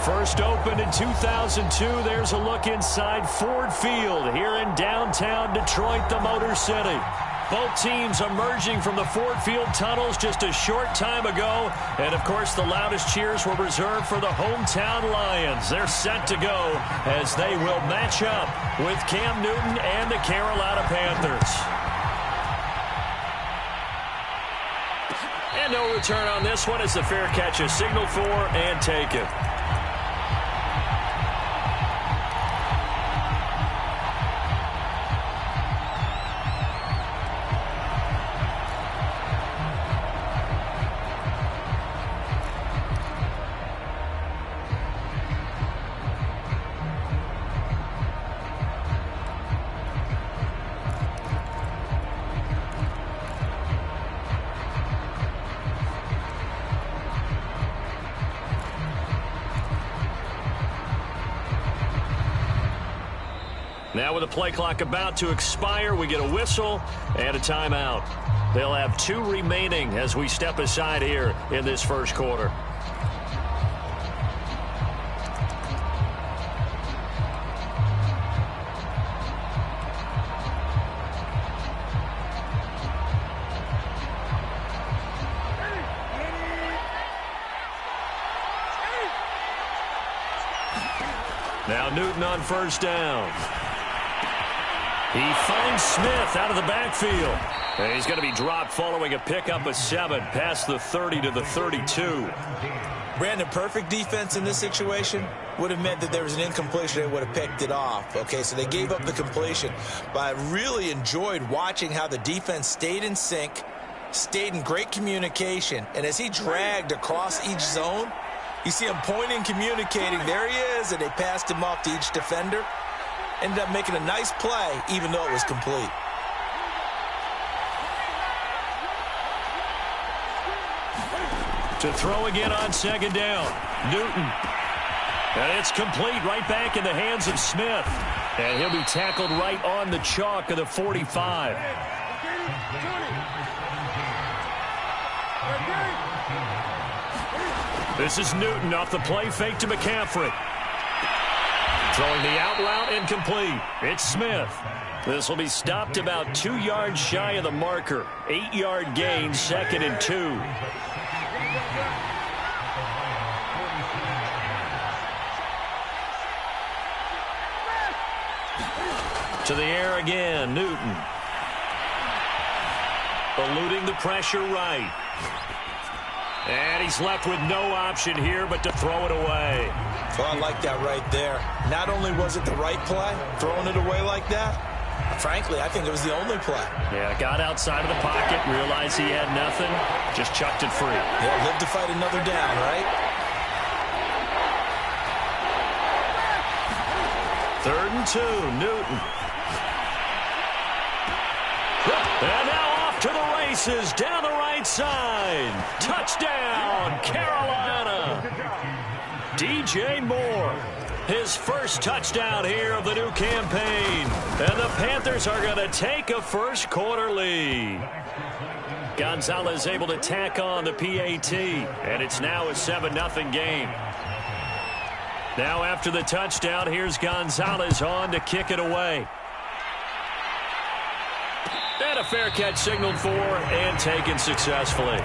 First opened in 2002, there's a look inside Ford Field here in downtown Detroit, the Motor City. Both teams emerging from the Ford Field tunnels just a short time ago. And, of course, the loudest cheers were reserved for the hometown Lions. They're set to go as they will match up with Cam Newton and the Carolina Panthers. And no return on this one as the fair catch is signaled for and taken. Now with the play clock about to expire, we get a whistle and a timeout. They'll have 2 remaining as we step aside here in this first quarter. Now Newton on first down. He finds Smith out of the backfield. And he's going to be dropped following a pickup of 7 past the 30 to the 32. Brandon, perfect defense in this situation would have meant that there was an incompletion. They would have picked it off. Okay, so they gave up the completion. But I really enjoyed watching how the defense stayed in sync, stayed in great communication. And as he dragged across each zone, you see him pointing, communicating. There he is, and they passed him off to each defender. Ended up making a nice play, even though it was complete. To throw again on second down. Newton. And it's complete right back in the hands of Smith. And he'll be tackled right on the chalk of the 45. This is Newton off the play fake to McCaffrey. Throwing the out route incomplete. It's Smith. This will be stopped about 2 yards shy of the marker. 8-yard gain, 2nd and 2. To the air again, Newton. Eluding the pressure right. And he's left with no option here but to throw it away. Well, I like that right there. Not only was it the right play, throwing it away like that, frankly, I think it was the only play. Yeah, got outside of the pocket, realized he had nothing, just chucked it free. Yeah, live to fight another down, right? 3rd and 2, Newton. And now off to the races, down the right side. Touchdown, Carolina. DJ Moore, his first touchdown here of the new campaign. And the Panthers are going to take a first quarter lead. Gonzalez able to tack on the PAT, and it's now a 7-0 game. Now after the touchdown, here's Gonzalez on to kick it away. And a fair catch signaled for and taken successfully.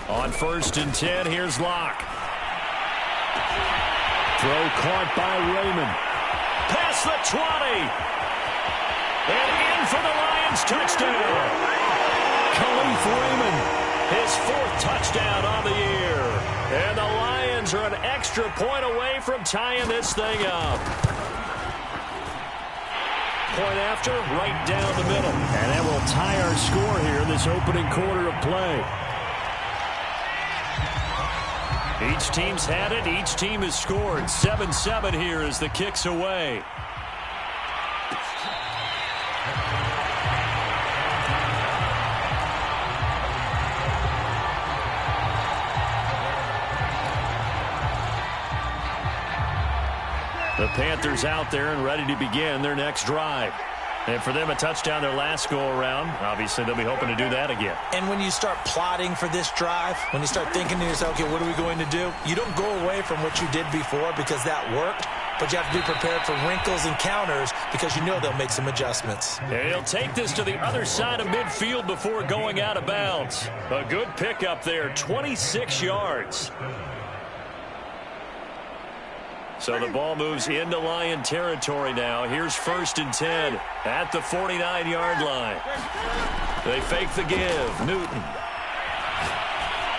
On 1st and 10, here's Locke. Throw caught by Raymond. Past the 20. And in for the Lions touchdown. Khalif Raymond, his 4th touchdown on the year. And the Lions are an extra point away from tying this thing up. Point after, right down the middle. And that will tie our score here in this opening quarter of play. Each team's had it. Each team has scored. 7-7 here as the kick's away. The Panthers out there and ready to begin their next drive. And for them, a touchdown their last go-around. Obviously, they'll be hoping to do that again. And when you start plotting for this drive, when you start thinking to yourself, okay, what are we going to do? You don't go away from what you did before because that worked, but you have to be prepared for wrinkles and counters because you know they'll make some adjustments. And he'll take this to the other side of midfield before going out of bounds. A good pickup there, 26 yards. So the ball moves into Lion territory now. Here's 1st and 10 at the 49-yard line. They fake the give. Newton.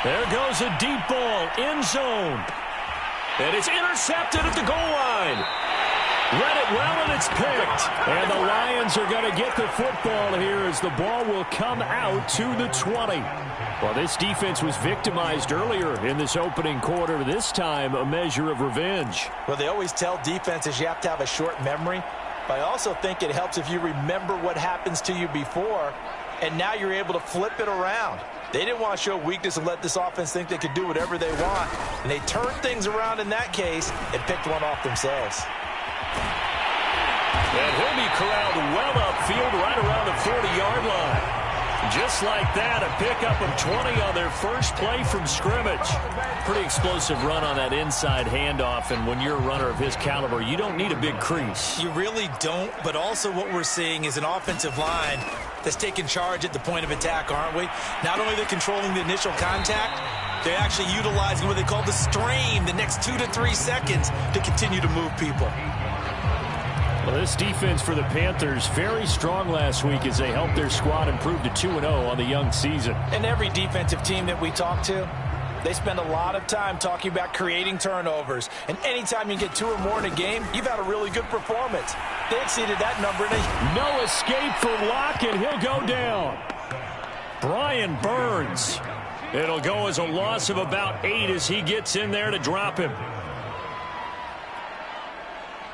There goes a deep ball, end zone. And it's intercepted at the goal line. Read it well, and it's picked. And the Lions are going to get the football here as the ball will come out to the 20. Well, this defense was victimized earlier in this opening quarter. This time, a measure of revenge. Well, they always tell defenses you have to have a short memory. But I also think it helps if you remember what happens to you before, and now you're able to flip it around. They didn't want to show weakness and let this offense think they could do whatever they want. And they turned things around in that case and picked one off themselves. And he'll be corralled well upfield right around the 40-yard line. Just like that, a pickup of 20 on their first play from scrimmage. Pretty explosive run on that inside handoff, and when you're a runner of his caliber, you don't need a big crease. You really don't, but also what we're seeing is an offensive line that's taking charge at the point of attack, aren't we? Not only are they controlling the initial contact, they're actually utilizing what they call the strain, the next 2 to 3 seconds, to continue to move people. Well, this defense for the Panthers, very strong last week as they helped their squad improve to 2-0 on the young season. And every defensive team that we talk to, they spend a lot of time talking about creating turnovers. And anytime you get 2 or more in a game, you've had a really good performance. They exceeded that number. No escape for Locke, and he'll go down. Brian Burns. It'll go as a loss of about 8 as he gets in there to drop him.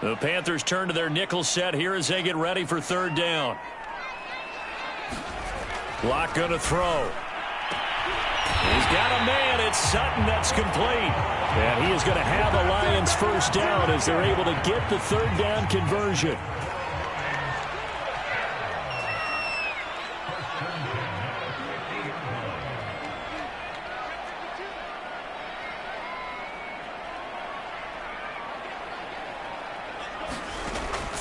The Panthers turn to their nickel set here as they get ready for 3rd down. Locke going to throw. He's got a man. It's Sutton that's complete. And he is going to have the Lions 1st down as they're able to get the 3rd down conversion.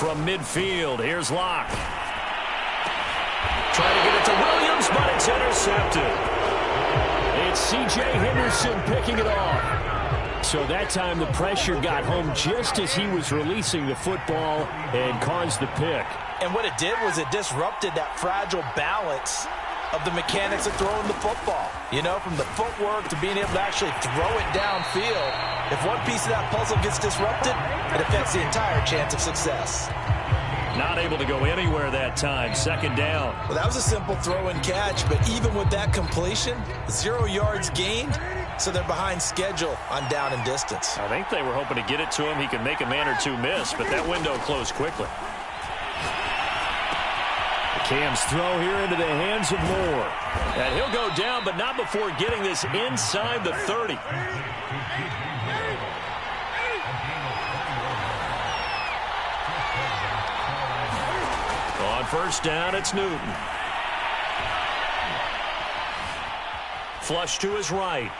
From midfield, here's Locke. Trying to get it to Williams, but it's intercepted. It's C.J. Henderson picking it off. So that time the pressure got home just as he was releasing the football and caused the pick. And what it did was it disrupted that fragile balance of the mechanics of throwing the football. You know, from the footwork to being able to actually throw it downfield. If one piece of that puzzle gets disrupted, it affects the entire chance of success. Not able to go anywhere that time. 2nd down. Well, that was a simple throw and catch, but even with that completion, 0 yards gained, so they're behind schedule on down and distance. I think they were hoping to get it to him. He could make a man or two miss, but that window closed quickly. Cam's throw here into the hands of Moore. And he'll go down, but not before getting this inside the 30. On 1st down, it's Newton. Flush to his right.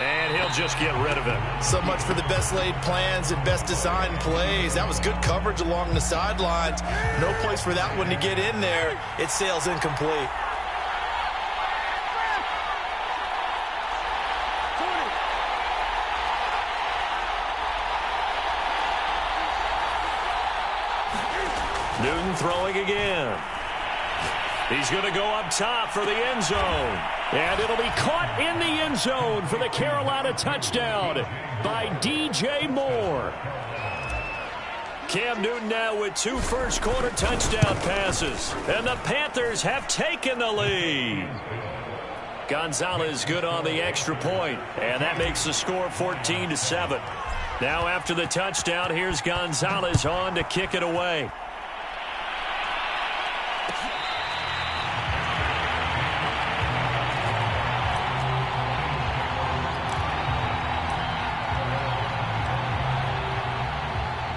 And he'll just get rid of it. So much for the best laid plans and best designed plays. That was good coverage along the sidelines. No place for that one to get in there. It sails incomplete. Newton throwing again. He's going to go up top for the end zone. And it'll be caught in the end zone for the Carolina touchdown by DJ Moore. Cam Newton now with 2 first-quarter touchdown passes. And the Panthers have taken the lead. Gonzalez good on the extra point, and that makes the score 14-7. Now after the touchdown, here's Gonzalez on to kick it away.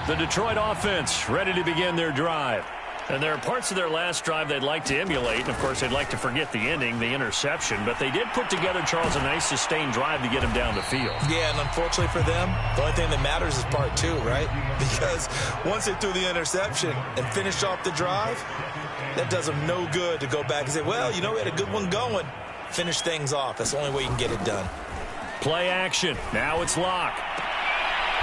The Detroit offense ready to begin their drive. And there are parts of their last drive they'd like to emulate. And, of course, they'd like to forget the ending, the interception. But they did put together, Charles, a nice sustained drive to get him down the field. Yeah, and unfortunately for them, the only thing that matters is part two, right? Because once they threw the interception and finished off the drive, that does them no good to go back and say, well, you know, we had a good one going. Finish things off. That's the only way you can get it done. Play action. Now it's Locke.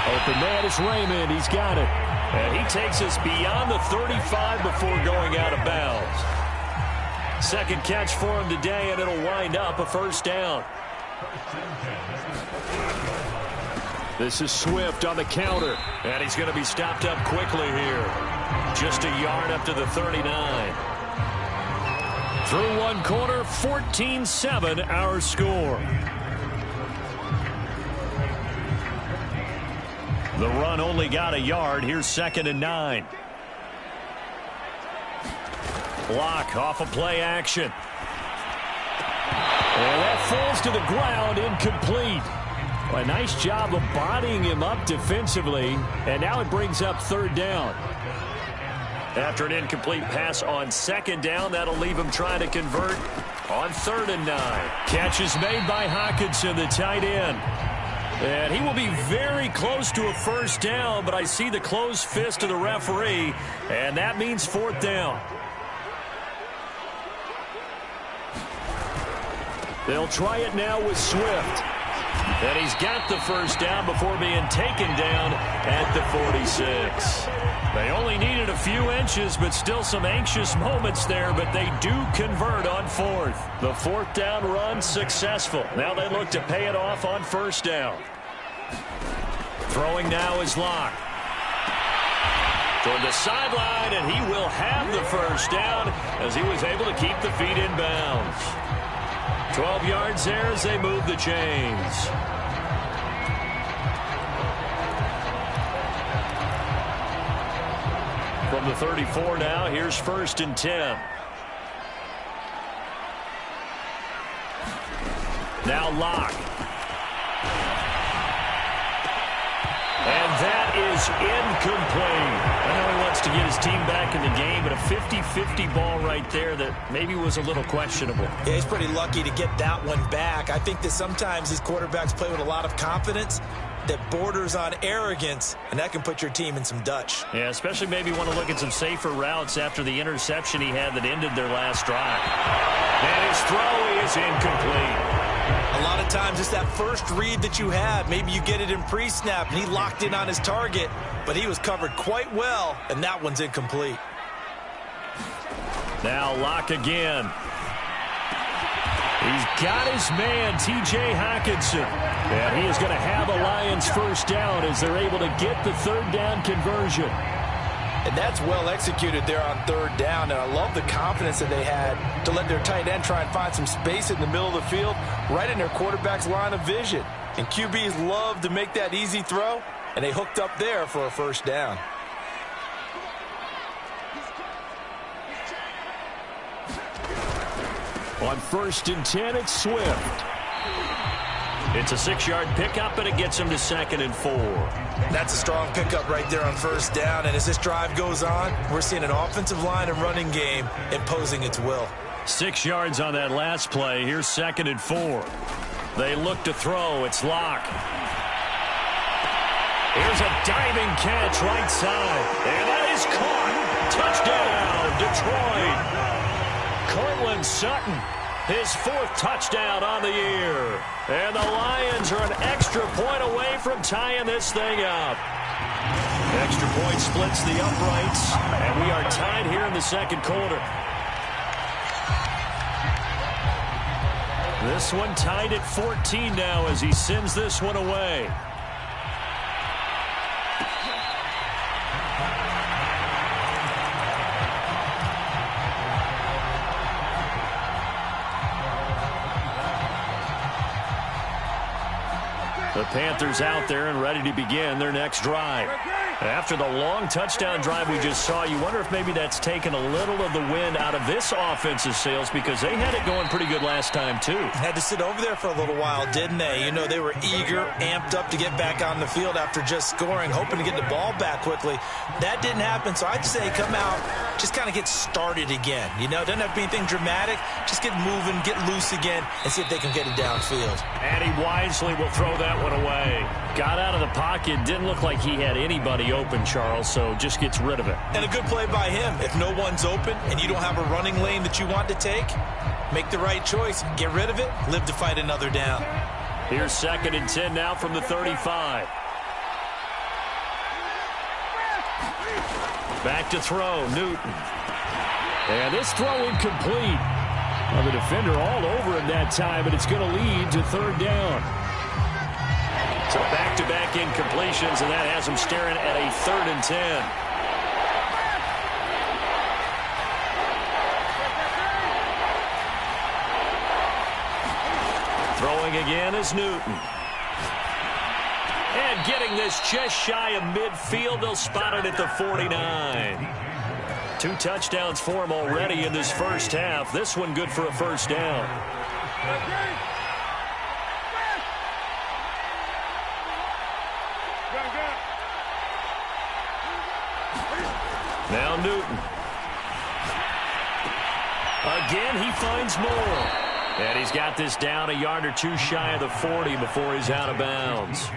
Open man is Raymond. He's got it. And he takes us beyond the 35 before going out of bounds. Second catch for him today, and it'll wind up a first down. This is Swift on the counter. And he's going to be stopped up quickly here. Just a yard up to the 39. Through one quarter, 14-7 our score. The run only got a yard. Here's 2nd and 9. Block off of play action. And that falls to the ground, incomplete. A nice job of bodying him up defensively. And now it brings up 3rd down. After an incomplete pass on 2nd down, that'll leave him trying to convert on 3rd and 9. Catch is made by Hockenson, the tight end. And he will be very close to a first down, but I see the closed fist of the referee, and that means 4th down. They'll try it now with Swift. And he's got the first down before being taken down at the 46. They only needed a few inches, but still some anxious moments there, but they do convert on 4th. The 4th down run successful. Now they look to pay it off on 1st down. Throwing now is Locke. Toward the sideline, and he will have the first down as he was able to keep the feet in bounds. 12 yards there as they move the chains. From the 34 now, here's 1st and 10. Now Locke. And that is incomplete. I know he wants to get his team back in the game, but a 50-50 ball right there that maybe was a little questionable. Yeah, he's pretty lucky to get that one back. I think that sometimes these quarterbacks play with a lot of confidence that borders on arrogance, and that can put your team in some Dutch. Yeah, especially maybe want to look at some safer routes after the interception he had that ended their last drive. And his throw is incomplete. A lot of times it's that first read that you had. Maybe you get it in pre-snap, and he locked in on his target, but he was covered quite well, and that one's incomplete. Now Locke again. He's got his man, T.J. Hockenson. And he is going to have a Lions first down as they're able to get the 3rd down conversion. And that's well executed there on 3rd down. And I love the confidence that they had to let their tight end try and find some space in the middle of the field, right in their quarterback's line of vision. And QBs love to make that easy throw, and they hooked up there for a first down. On 1st and 10, it's Swift. It's a 6-yard pickup, and it gets him to 2nd and 4. That's a strong pickup right there on 1st down. And as this drive goes on, we're seeing an offensive line and running game imposing its will. 6 yards on that last play. Here's 2nd and 4. They look to throw. It's Locke. Here's a diving catch right side. And that is caught. Touchdown, Detroit. Cortland Sutton, his 4th touchdown on the year. And the Lions are an extra point away from tying this thing up. Extra point splits the uprights, and we are tied here in the 2nd quarter. This one tied at 14 now as he sends this one away. The Panthers out there and ready to begin their next drive. After the long touchdown drive we just saw, you wonder if maybe that's taken a little of the wind out of this offense's sails, because they had it going pretty good last time too. Had to sit over there for a little while, didn't they? You know, they were eager, amped up to get back on the field after just scoring, hoping to get the ball back quickly. That didn't happen, so I'd say come out, just kind of get started again. You know, doesn't have to be anything dramatic. Just get moving, get loose again, and see if they can get it downfield. And he wisely will throw that one away. Got out of the pocket, didn't look like he had anybody open, Charles, so just gets rid of it. And a good play by him. If no one's open and you don't have a running lane that you want to take, make the right choice. Get rid of it. Live to fight another down. Here's 2nd and 10 now from the 35. Back to throw, Newton. And this throw incomplete. Well, the defender all over him that time, and it's going to lead to 3rd down. So back-to-back incompletions, and that has him staring at a 3rd and 10. Throwing again is Newton. And getting this just shy of midfield, they'll spot it at the 49. 2 touchdowns for him already in this first half. This one good for a 1st down. Now Newton. Again, he finds more. And he's got this down a yard or 2 shy of the 40 before he's out of bounds.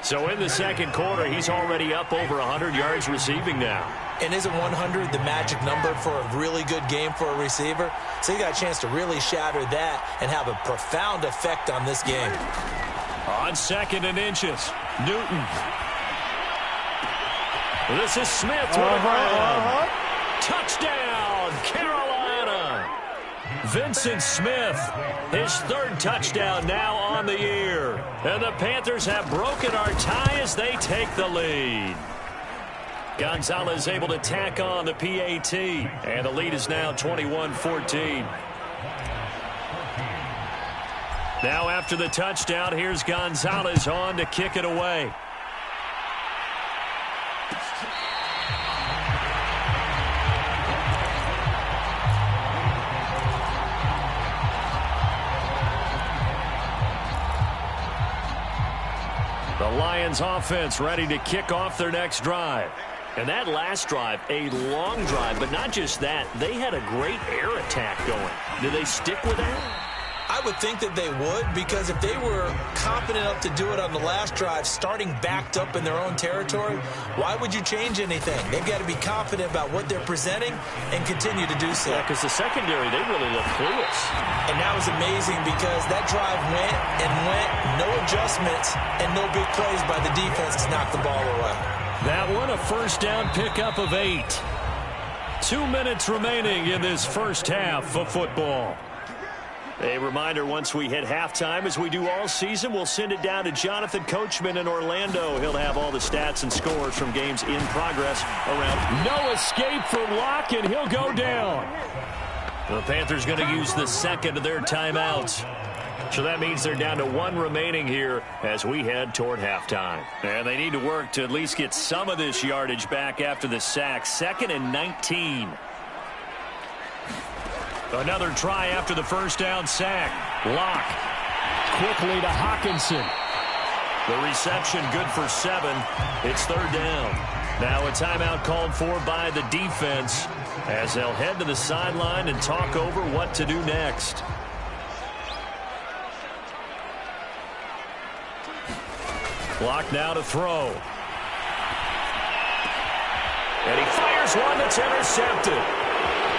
So in the 2nd quarter, he's already up over 100 yards receiving now. And isn't 100 the magic number for a really good game for a receiver? So he got a chance to really shatter that and have a profound effect on this game. On 2nd and inches, Newton. This is Smith with a grab. Touchdown, Carolina. Vincent Smith, his 3rd touchdown now on the year. And the Panthers have broken our tie as they take the lead. Gonzalez able to tack on the PAT. And the lead is now 21-14. Now after the touchdown, here's Gonzalez on to kick it away. The Lions offense ready to kick off their next drive. And that last drive, a long drive, but not just that. They had a great air attack going. Do they stick with that? I would think that they would, because if they were confident enough to do it on the last drive, starting backed up in their own territory, why would you change anything? They've got to be confident about what they're presenting and continue to do so. Yeah, because the secondary, they really look clueless. And that was amazing because that drive went and went, no adjustments, and no big plays by the defense to knock the ball away. That one, a 1st down pickup of 8. 2 minutes remaining in this first half of football. A reminder, once we hit halftime, as we do all season, we'll send it down to Jonathan Coachman in Orlando. He'll have all the stats and scores from games in progress around. No escape for Locke, and he'll go down. The Panthers going to use the 2nd of their timeouts. So that means they're down to 1 remaining here as we head toward halftime. And they need to work to at least get some of this yardage back after the sack. 2nd and 19. Another try after the 1st down sack. Locke quickly to Hawkinson. The reception good for 7. It's 3rd down. Now a timeout called for by the defense as they'll head to the sideline and talk over what to do next. Locke now to throw. And he fires one that's intercepted.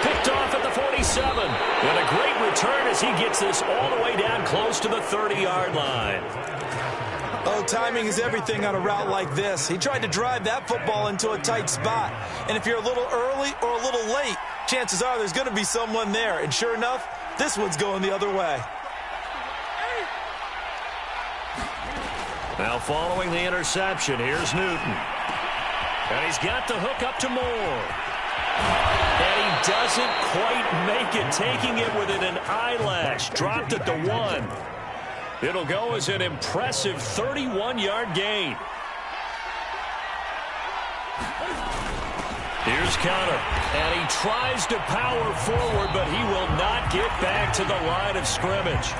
Picked off at the 47. And a great return as he gets this all the way down close to the 30-yard line. Oh, timing is everything on a route like this. He tried to drive that football into a tight spot. And if you're a little early or a little late, chances are there's going to be someone there. And sure enough, this one's going the other way. Now following the interception, here's Newton. And he's got the hook up to Moore. And he doesn't quite make it, taking it within an eyelash. Dropped at the 1. It'll go as an impressive 31-yard gain. Here's Connor, and he tries to power forward, but he will not get back to the line of scrimmage.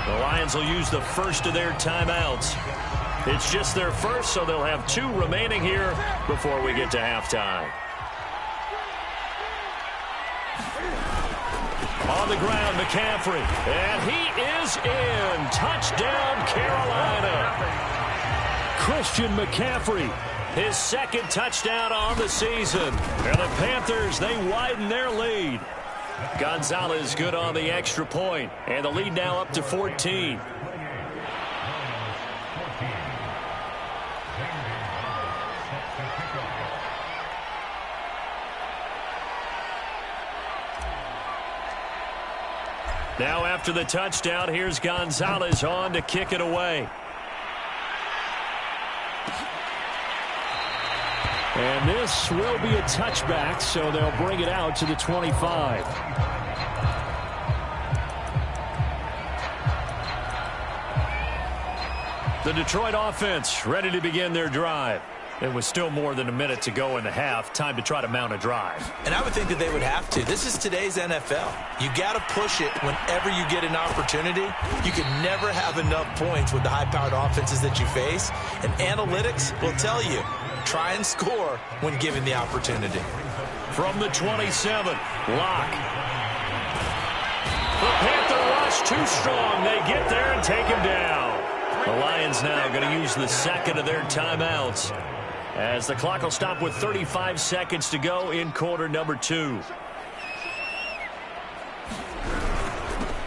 The Lions will use the first of their timeouts. It's just their first, so they'll have 2 remaining here before we get to halftime. On the ground, McCaffrey, and he is in. Touchdown, Carolina. Christian McCaffrey, his second touchdown on the season. And the Panthers, they widen their lead. Gonzalez good on the extra point, and the lead now up to 14. Now after the touchdown, here's Gonzalez on to kick it away. And this will be a touchback, so they'll bring it out to the 25. The Detroit offense ready to begin their drive. It was still more than a minute to go in the half. Time to try to mount a drive. And I would think that they would have to. This is today's NFL. You got to push it whenever you get an opportunity. You can never have enough points with the high-powered offenses that you face. And analytics will tell you, try and score when given the opportunity. From the 27, Locke. The Panther rush too strong. They get there and take him down. The Lions now going to use the second of their timeouts, as the clock will stop with 35 seconds to go in quarter number 2.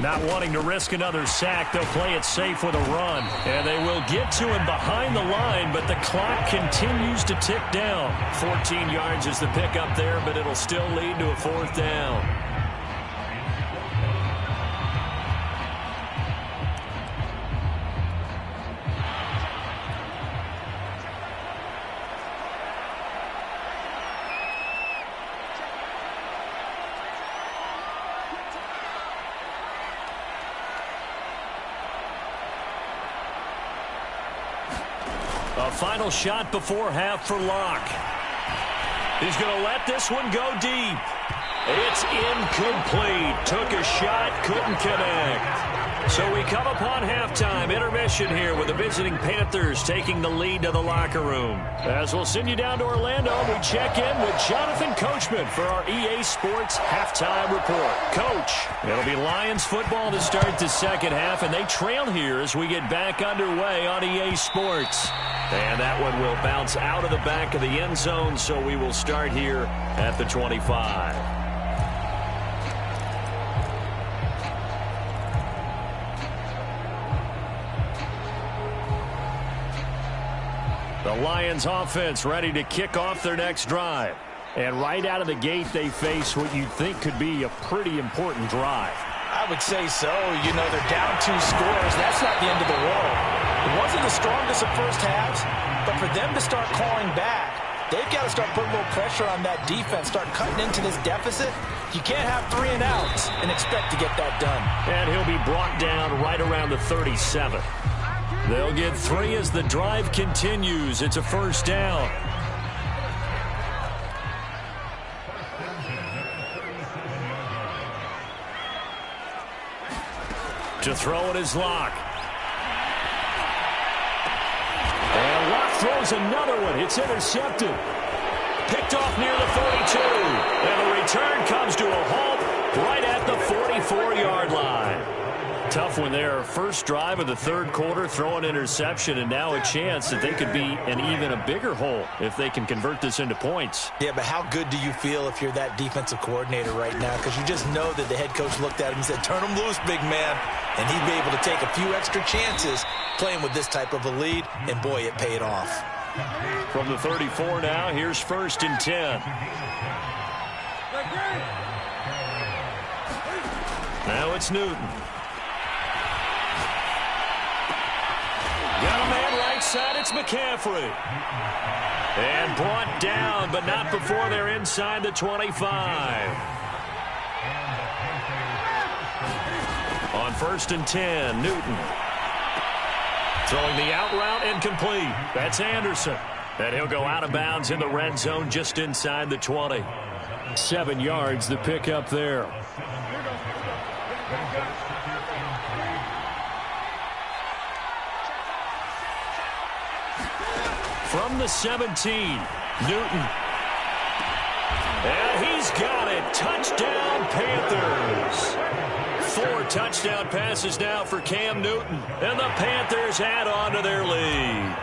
Not wanting to risk another sack, they'll play it safe with a run. And they will get to him behind the line, but the clock continues to tick down. 14 yards is the pickup there, but it'll still lead to a 4th down. A final shot before half for Locke. He's going to let this one go deep. It's incomplete. Took a shot, couldn't connect. So we come upon halftime, intermission here with the visiting Panthers taking the lead to the locker room. As we'll send you down to Orlando, we check in with Jonathan Coachman for our EA Sports Halftime Report. Coach, it'll be Lions football to start the second half, and they trail here as we get back underway on EA Sports. And that one will bounce out of the back of the end zone, so we will start here at the 25. The Lions offense ready to kick off their next drive. And right out of the gate, they face what you'd think could be a pretty important drive. I would say so. You know, they're down 2 scores. That's not the end of the world. It wasn't the strongest of first halves, but for them to start clawing back, they've got to start putting a little pressure on that defense, start cutting into this deficit. You can't have 3 and outs and expect to get that done. And he'll be brought down right around the 37. They'll get 3 as the drive continues. It's a 1st down. To throw it is Locke. And Locke throws another one. It's intercepted. Picked off near the 42. And the return comes to a halt right at the 44-yard line. Tough one there. First drive of the 3rd quarter, throw an interception, and now a chance that they could be in even a bigger hole if they can convert this into points. Yeah, but how good do you feel if you're that defensive coordinator right now? Because you just know that the head coach looked at him and said, turn him loose, big man. And he'd be able to take a few extra chances playing with this type of a lead, and boy, it paid off. From the 34 now, here's 1st and 10. Now it's Newton. Got a man right side, it's McCaffrey. And brought down, but not before they're inside the 25. On 1st and 10, Newton. Throwing the out route incomplete. That's Anderson. And he'll go out of bounds in the red zone just inside the 20. 7 yards, the pickup there. From the 17, Newton. And he's got it. Touchdown, Panthers. 4 touchdown passes now for Cam Newton. And the Panthers add on to their lead.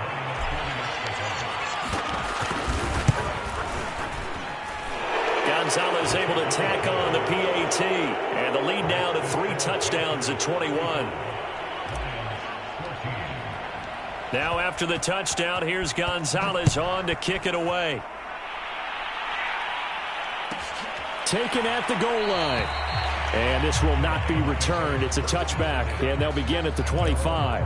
Gonzalez able to tack on the PAT. And the lead now to 3 touchdowns at 21. Now after the touchdown, here's Gonzalez on to kick it away. Taken at the goal line. And this will not be returned. It's a touchback, and they'll begin at the 25.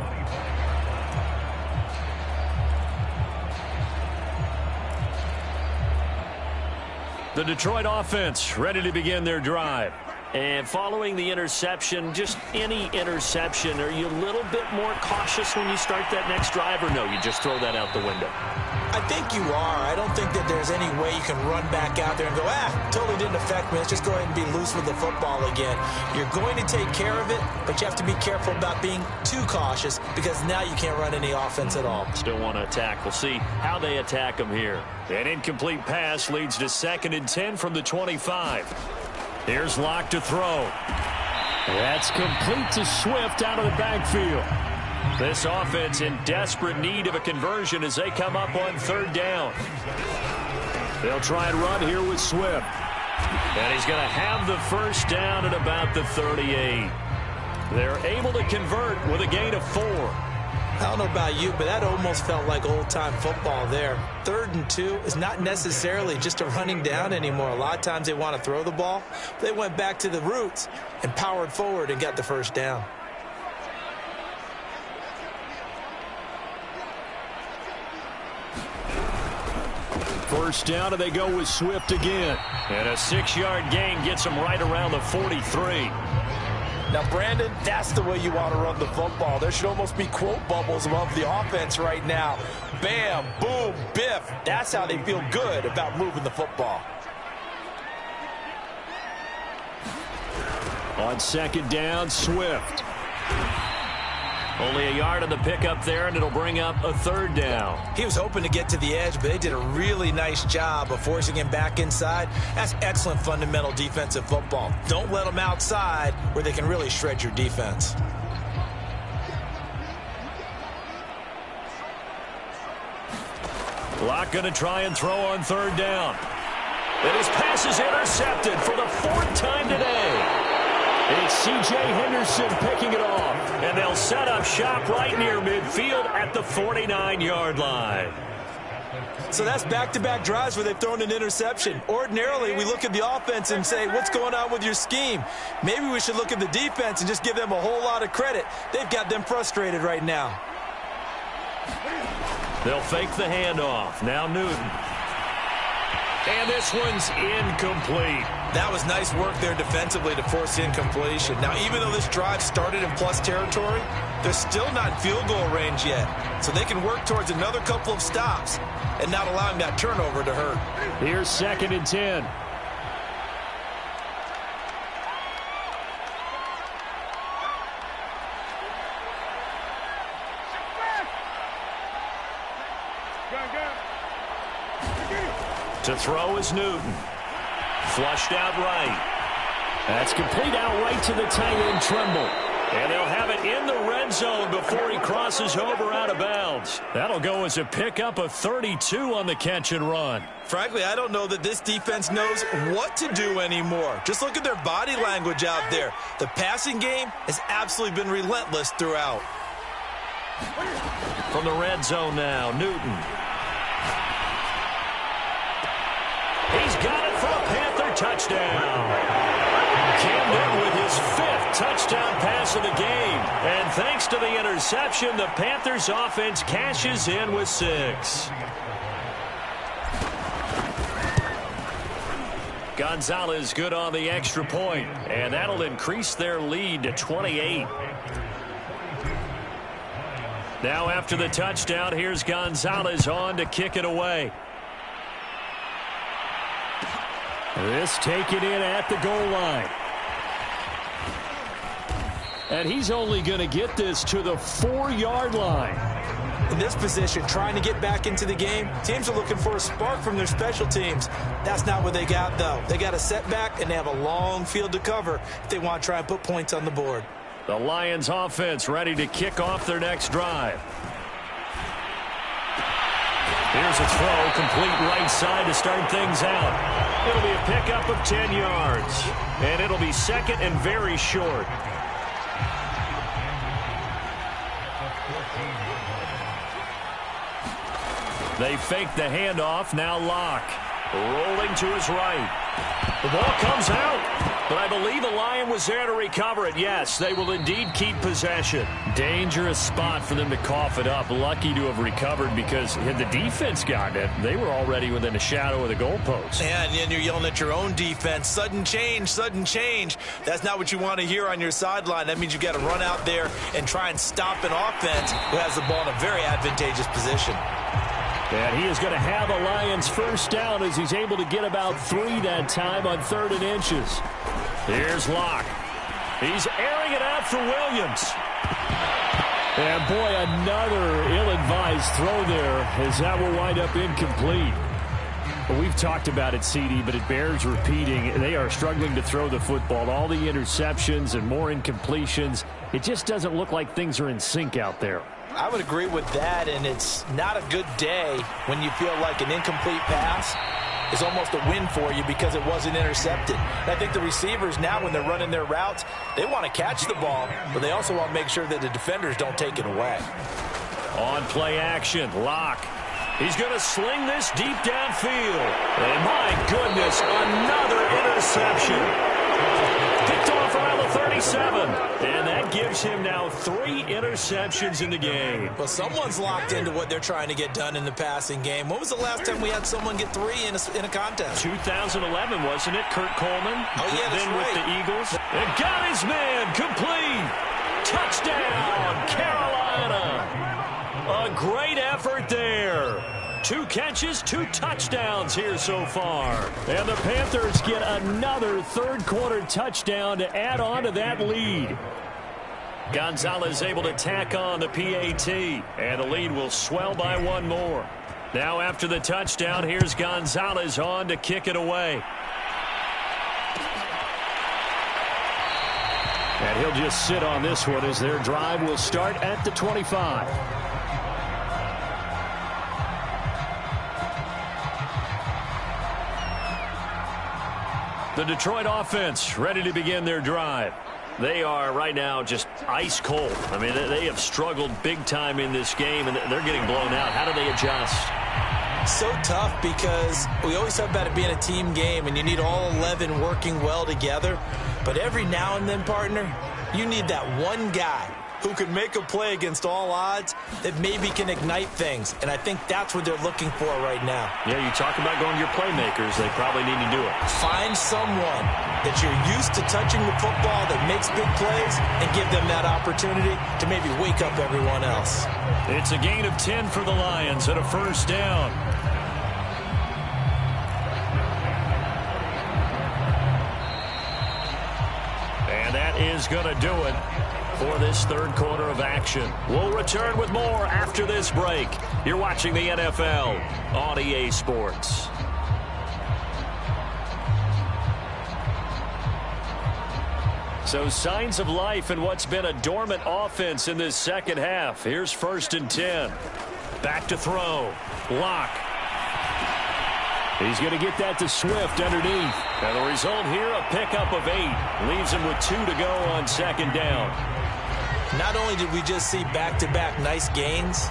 The Detroit offense ready to begin their drive. And following the interception, just any interception, are you a little bit more cautious when you start that next drive, or no, you just throw that out the window? I think you are. I don't think that there's any way you can run back out there and go, totally didn't affect me. Let's just go ahead and be loose with the football again. You're going to take care of it, but you have to be careful about being too cautious because now you can't run any offense at all. Still want to attack. We'll see how they attack them here. An incomplete pass leads to 2nd and 10 from the 25. Here's Locke to throw. That's complete to Swift out of the backfield. This offense in desperate need of a conversion as they come up on 3rd down. They'll try and run here with Swift. And he's going to have the 1st down at about the 38. They're able to convert with a gain of 4. I don't know about you, but that almost felt like old-time football there. 3rd and 2 is not necessarily just a running down anymore. A lot of times they want to throw the ball. They went back to the roots and powered forward and got the 1st down. First down, and they go with Swift again. And a 6-yard gain gets them right around the 43. Now, Brandon, that's the way you want to run the football. There should almost be quote bubbles above the offense right now. Bam, boom, biff. That's how they feel good about moving the football. On 2nd down, Swift. Only a yard on the pickup there, and it'll bring up a 3rd down. He was hoping to get to the edge, but they did a really nice job of forcing him back inside. That's excellent fundamental defensive football. Don't let them outside where they can really shred your defense. Locke going to try and throw on 3rd down. And his pass is intercepted for the 4th time today. It's C.J. Henderson picking it off. And they'll set up shop right near midfield at the 49-yard line. So that's back-to-back drives where they've thrown an interception. Ordinarily, we look at the offense and say, what's going on with your scheme? Maybe we should look at the defense and just give them a whole lot of credit. They've got them frustrated right now. They'll fake the handoff. Now Newton. And this one's incomplete. That was nice work there defensively to force incompletion. Now, even though this drive started in plus territory, they're still not in field goal range yet. So they can work towards another couple of stops and not allowing that turnover to hurt. Here's 2nd and 10. To throw is Newton. Flushed out right. That's complete out right to the tight end, Tremble. And they'll have it in the red zone before he crosses over out of bounds. That'll go as a pickup of 32 on the catch and run. Frankly, I don't know that this defense knows what to do anymore. Just look at their body language out there. The passing game has absolutely been relentless throughout. From the red zone now, Newton. He's got it for a Panther touchdown. Cam Newton with his 5th touchdown pass of the game. And thanks to the interception, the Panthers offense cashes in with 6. Gonzalez good on the extra point, and that'll increase their lead to 28. Now after the touchdown, here's Gonzalez on to kick it away. This taken in at the goal line. And he's only going to get this to the 4-yard line. In this position, trying to get back into the game, teams are looking for a spark from their special teams. That's not what they got, though. They got a setback, and they have a long field to cover if they want to try and put points on the board. The Lions offense ready to kick off their next drive. Here's a throw, complete right side to start things out. It'll be a pickup of 10 yards, and it'll be second and very short. They fake the handoff. Now Locke rolling to his right. The ball comes out, but I believe the Lion was there to recover it. Yes, they will indeed keep possession. Dangerous spot for them to cough it up. Lucky to have recovered because had the defense gotten it, they were already within a shadow of the goalpost. Yeah, and then you're yelling at your own defense. Sudden change, sudden change. That's not what you want to hear on your sideline. That means you've got to run out there and try and stop an offense who has the ball in a very advantageous position. And he is going to have a Lions first down as he's able to get about 3 that time on 3rd and inches. Here's Locke. He's airing it out for Williams. And boy, another ill-advised throw there as that will wind up incomplete. Well, we've talked about it, CD, but it bears repeating. They are struggling to throw the football. All the interceptions and more incompletions. It just doesn't look like things are in sync out there. I would agree with that, and it's not a good day when you feel like an incomplete pass is almost a win for you because it wasn't intercepted. And I think the receivers now, when they're running their routes, they want to catch the ball, but they also want to make sure that the defenders don't take it away. On play action, Locke. He's going to sling this deep downfield. And my goodness, another interception. Picked off around the 37. And that gives him now 3 interceptions in the game. Well, someone's locked into what they're trying to get done in the passing game. When was the last time we had someone get 3 in a contest? 2011, wasn't it? Kurt Coleman. Oh, yeah, that's then right. with the Eagles. And got his man complete. Touchdown, Carolina. A great effort there. 2 catches, 2 touchdowns here so far. And the Panthers get another third-quarter touchdown to add on to that lead. Gonzalez able to tack on the PAT, and the lead will swell by 1 more. Now after the touchdown, here's Gonzalez on to kick it away. And he'll just sit on this one as their drive will start at the 25. The Detroit offense ready to begin their drive. They are right now just ice cold. I mean, they have struggled big time in this game, and they're getting blown out. How do they adjust? So tough because we always talk about it being a team game, and you need all 11 working well together. But every now and then, partner, you need that one guy who can make a play against all odds that maybe can ignite things. And I think that's what they're looking for right now. Yeah, you talk about going to your playmakers. They probably need to do it. Find someone that you're used to touching the football that makes big plays and give them that opportunity to maybe wake up everyone else. It's a gain of 10 for the Lions and a first down. And that is going to do it for this third quarter of action. We'll return with more after this break. You're watching the NFL on EA Sports. So signs of life in what's been a dormant offense in this second half. Here's 1st and 10. Back to throw. Locke. He's going to get that to Swift underneath. And the result here, a pickup of 8. Leaves him with 2 to go on 2nd down. Not only did we just see back-to-back nice gains,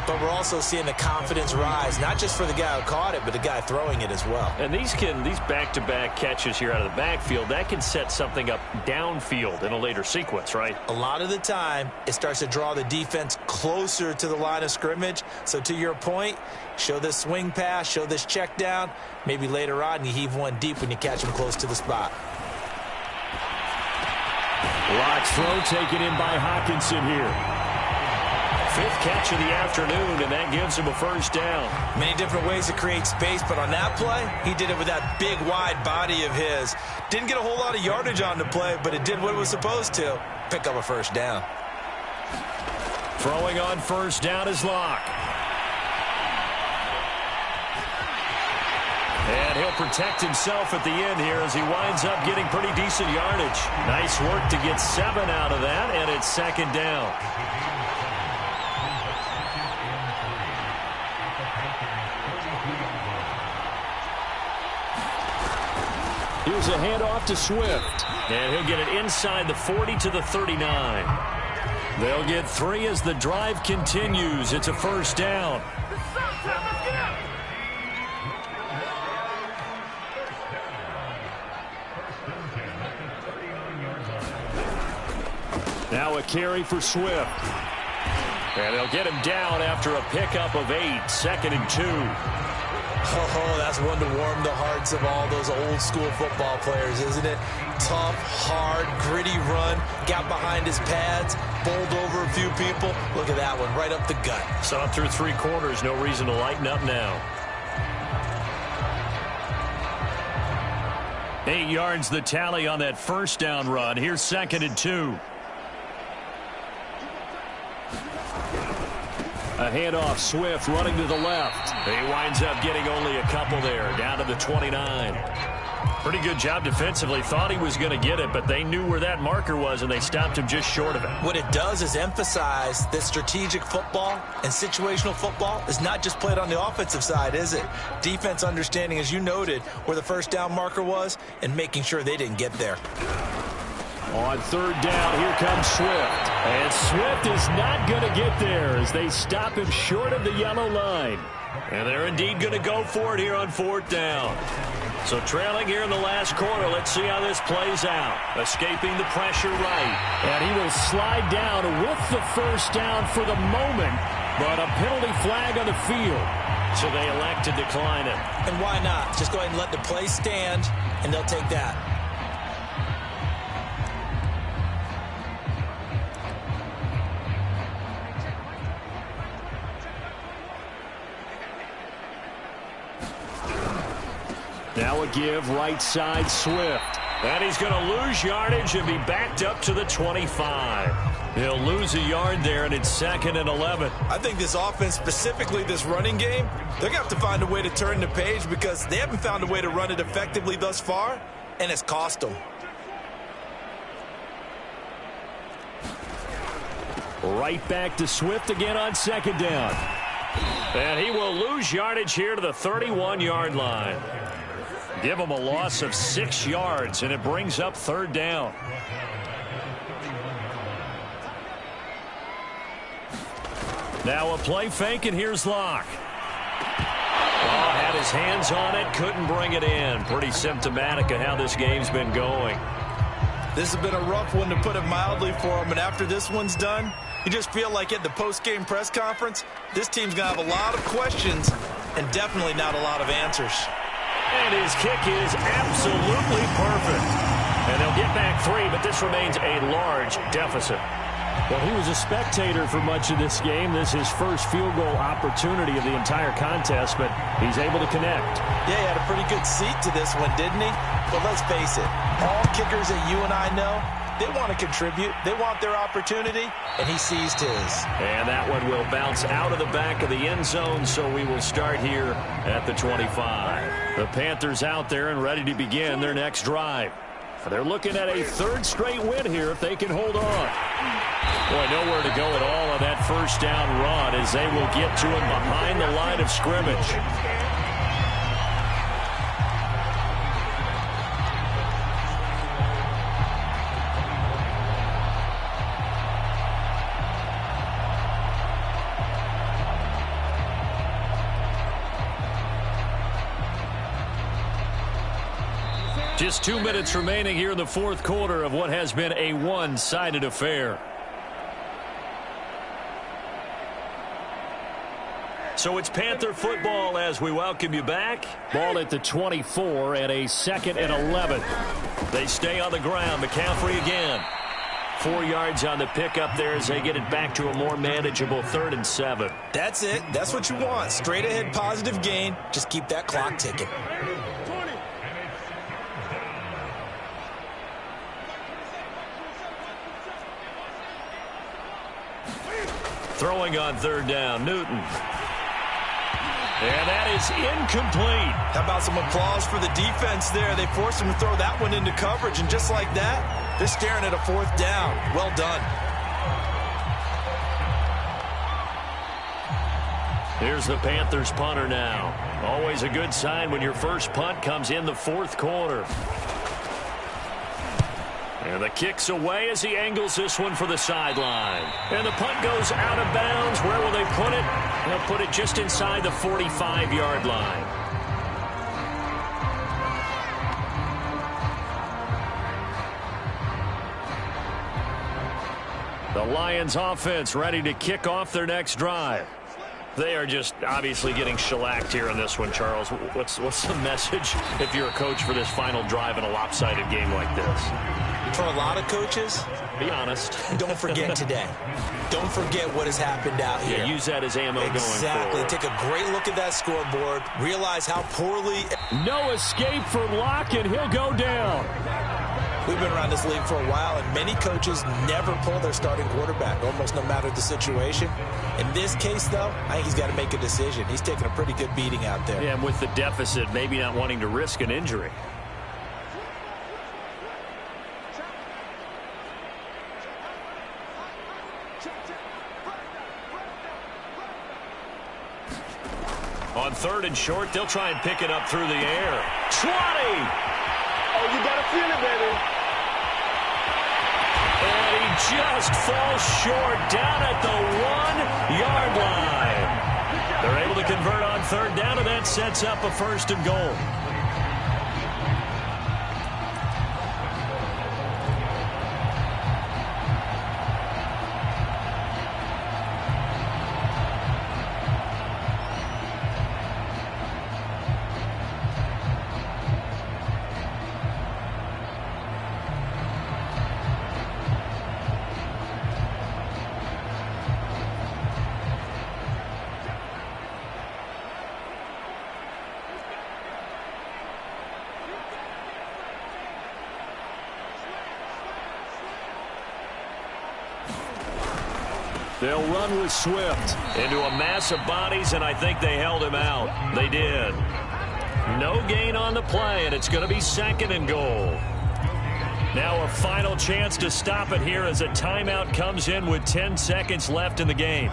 but we're also seeing the confidence rise, not just for the guy who caught it, but the guy throwing it as well. And these back-to-back catches here out of the backfield, that can set something up downfield in a later sequence, right? A lot of the time, it starts to draw the defense closer to the line of scrimmage. So to your point, show this swing pass, show this check down. Maybe later on, you heave one deep when you catch him close to the spot. Locke's throw taken in by Hawkinson here. fifth catch of the afternoon, and that gives him a first down. Many different ways to create space, but on that play, he did it with that big, wide body of his. Didn't get a whole lot of yardage on the play, but it did what it was supposed to. Pick up a first down. Throwing on first down is Locke. And he'll protect himself at the end here as he winds up getting pretty decent yardage. Nice work to get 7 out of that, and it's second down. Here's a handoff to Swift. And he'll get it inside the 40 to the 39. They'll get 3 as the drive continues. It's a first down. Now a carry for Swift. And they'll get him down after a pickup of 8, 2nd and 2. Oh, that's one to warm the hearts of all those old school football players, isn't it? Tough, hard, gritty run, got behind his pads, bowled over a few people. Look at that one, right up the gut. Saw it through 3 quarters, no reason to lighten up now. 8 yards the tally on that first down run. Here's 2nd and 2. A handoff, Swift running to the left. He winds up getting only a couple there, down to the 29. Pretty good job defensively. Thought he was going to get it, but they knew where that marker was, and they stopped him just short of it. What it does is emphasize that strategic football and situational football is not just played on the offensive side, is it? Defense understanding, as you noted, where the first down marker was and making sure they didn't get there. On third down, here comes Swift. And Swift is not going to get there as they stop him short of the yellow line. And they're indeed going to go for it here on 4th down. So trailing here in the last quarter, let's see how this plays out. Escaping the pressure right. And he will slide down with the first down for the moment, but a penalty flag on the field. So they elect to decline it. And why not? Just go ahead and let the play stand, and they'll take that. Now a give, right side, Swift. And he's going to lose yardage and be backed up to the 25. He'll lose a yard there, and it's 2nd and 11. I think this offense, specifically this running game, they're going to have to find a way to turn the page because they haven't found a way to run it effectively thus far, and it's cost them. Right back to Swift again on 2nd down. And he will lose yardage here to the 31-yard line. Give him a loss of 6 yards, and it brings up 3rd down. Now a play fake, and here's Locke. Oh, had his hands on it, couldn't bring it in. Pretty symptomatic of how this game's been going. This has been a rough one, to put it mildly, for him, and after this one's done, you just feel like at the post-game press conference, this team's going to have a lot of questions and definitely not a lot of answers. And his kick is absolutely perfect. And they'll get back 3, but this remains a large deficit. Well, he was a spectator for much of this game. This is his first field goal opportunity of the entire contest, but he's able to connect. Yeah, he had a pretty good seat to this one, didn't he? But let's face it, all kickers that you and I know, they want to contribute. They want their opportunity, and he seized his. And that one will bounce out of the back of the end zone, so we will start here at the 25. The Panthers out there and ready to begin their next drive. They're looking at a 3rd straight win here if they can hold on. Boy, nowhere to go at all on that first down run as they will get to him behind the line of scrimmage. Just 2 minutes remaining here in the 4th quarter of what has been a one-sided affair. So it's Panther football as we welcome you back. Ball at the 24 and a 2nd and 11. They stay on the ground. McCaffrey again. 4 yards on the pickup there as they get it back to a more manageable 3rd and 7. That's it. That's what you want. Straight ahead positive gain. Just keep that clock ticking. Throwing on 3rd down, Newton. And that is incomplete. How about some applause for the defense there? They forced him to throw that one into coverage, and just like that, they're staring at a 4th down. Well done. Here's the Panthers punter now. Always a good sign when your first punt comes in the 4th quarter. And the kick's away as he angles this one for the sideline. And the punt goes out of bounds. Where will they put it? They'll put it just inside the 45-yard line. The Lions offense ready to kick off their next drive. They are just obviously getting shellacked here in this one, Charles. What's the message if you're a coach for this final drive in a lopsided game like this? For a lot of coaches, be honest. Don't forget today. Don't forget what has happened out here. Yeah, use that as ammo going forward. Exactly. Take a great look at that scoreboard. Realize how poorly. No escape for Locke, and he'll go down. We've been around this league for a while, and many coaches never pull their starting quarterback, almost no matter the situation. In this case, though, I think he's got to make a decision. He's taking a pretty good beating out there. Yeah, and with the deficit, maybe not wanting to risk an injury. On 3rd and short, they'll try and pick it up through the air. 20! Oh, you gotta feel it, baby. And he just falls short down at the 1-yard line. They're able to convert on 3rd down, and that sets up a 1st and goal. They'll run with Swift into a mass of bodies, and I think they held him out. They did. No gain on the play, and it's going to be 2nd and goal. Now a final chance to stop it here as a timeout comes in with 10 seconds left in the game.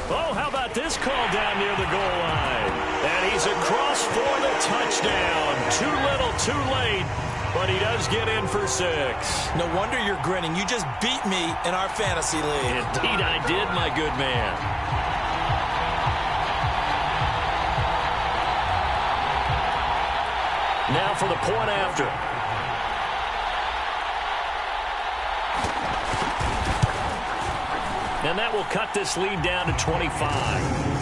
Oh, how about this call down near the goal line? And he's across for the touchdown. Too little, too late, but he does get in for 6. No wonder you're grinning. You just beat me in our fantasy league. Indeed I did, my good man. Now for the point after. And that will cut this lead down to 25.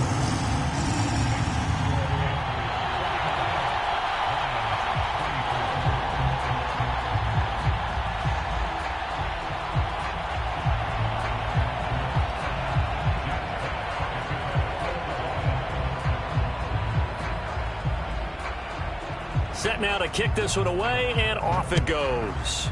Set now to kick this one away, and off it goes.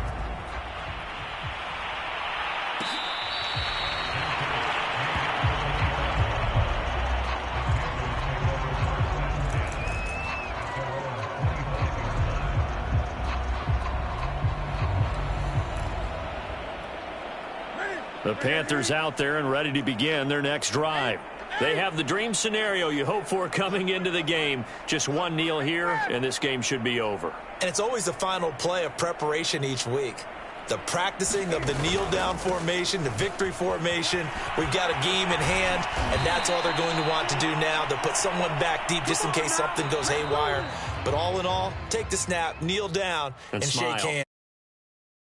The Panthers out there and ready to begin their next drive. They have the dream scenario you hope for coming into the game. Just one kneel here, and this game should be over. And it's always the final play of preparation each week. The practicing of the kneel-down formation, the victory formation. We've got a game in hand, and that's all they're going to want to do now. They'll put someone back deep just in case something goes haywire. But all in all, take the snap, kneel down, and shake hands.